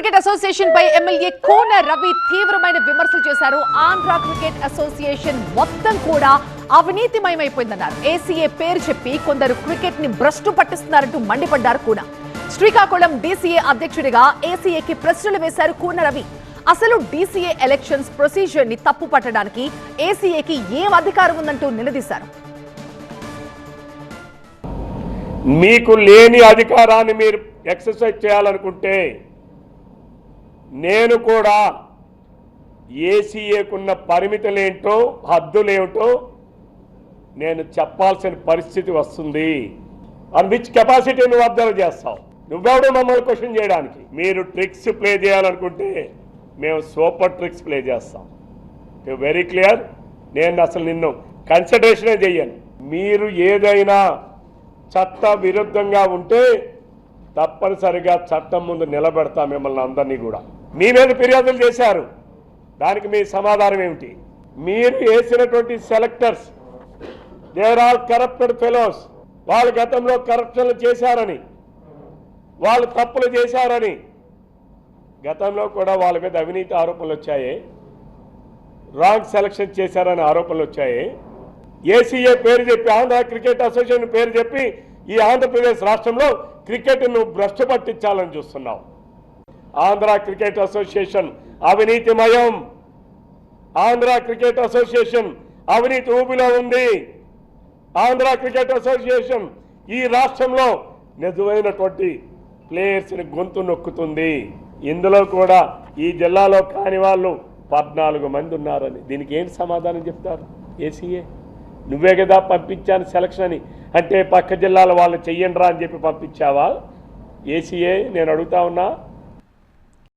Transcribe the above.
Cricket association పై MLA కోన రవి తీవ్రమైన విమర్శలు చేశారు. ఆంధ్ర క్రికెట్ అసోసియేషన్ మొత్తం కూడా అవినీతిమయమైపోయిందన్నారు. ఏసీఏ పేరు చెప్పి కొందరు క్రికెట్ ని భ్రష్టు పట్టిస్తున్నారంటూ మండిపడ్డారు కోన. శ్రీకాకుళం డీసీఏ అధ్యక్షుడిగా ఏసీఏకి ప్రశ్నలు వేశారు కోన రవి. అసలు డీసీఏ ఎలక్షన్స్ ప్రొసీజర్ ని తప్పు పట్టడానికి ఏసీఏకి ఏం అధికారం ఉందంటూ నిలదీశారు. మీకు లేని అధికారాన్ని మీరు ఎక్సర్సైజ్ చేయాలనుకుంటే నేను కూడా ఏసీఏకున్న పరిమితులేంటో హద్దులేంటో నేను చెప్పాల్సిన పరిస్థితి వస్తుంది. అండ్ విచ్ కెపాసిటీ నువ్వు అబ్జర్వ్ చేస్తావు? నువ్వెవడో మమ్మల్ని క్వశ్చన్ చేయడానికి. మీరు ట్రిక్స్ ప్లే చేయాలనుకుంటే మేము సూపర్ ట్రిక్స్ ప్లే చేస్తాం. Very clear. నేను అసలు నిన్ను కన్సిడరేషనే చెయ్యను. మీరు ఏదైనా చట్ట విరుద్ధంగా ఉంటే తప్పనిసరిగా చట్టం ముందు నిలబెడతా మిమ్మల్ని అందరినీ కూడా. మీ మీద ఫిర్యాదులు చేశారు, దానికి మీ సమాధానం ఏమిటి? మీరు వేసినటువంటి selectors they are all corrupted fellows. వాళ్ళు గతంలో కరప్షన్లు చేశారని, వాళ్ళు తప్పులు చేశారని గతంలో కూడా వాళ్ళ మీద అవినీతి ఆరోపణలు వచ్చాయి, రాంగ్ సెలక్షన్ చేశారని ఆరోపణలు వచ్చాయి. ఏసీఏ పేరు చెప్పి, ఆంధ్ర క్రికెట్ అసోసియేషన్ పేరు చెప్పి ఈ ఆంధ్రప్రదేశ్ రాష్ట్రంలో క్రికెట్ను భ్రష్టు పట్టించాలని చూస్తున్నావు. ఆంధ్ర క్రికెట్ అసోసియేషన్ అవినీతిమయం. ఆంధ్ర క్రికెట్ అసోసియేషన్ అవినీతి ఊబిలో ఉంది. ఆంధ్ర క్రికెట్ అసోసియేషన్ ఈ రాష్ట్రంలో నిజమైనటువంటి ప్లేయర్స్ని గొంతు నొక్కుతుంది. ఇందులో కూడా ఈ జిల్లాలో కాని వాళ్ళు 14 మంది ఉన్నారని. దీనికి ఏంటి సమాధానం చెప్తారు? ఏసీఏ నువ్వే కదా పంపించాను సెలక్షన్ అని. అంటే పక్క జిల్లాల వాళ్ళు చెయ్యండిరా అని చెప్పి పంపించావా? ఏసీఏ నేను అడుగుతా ఉన్నా.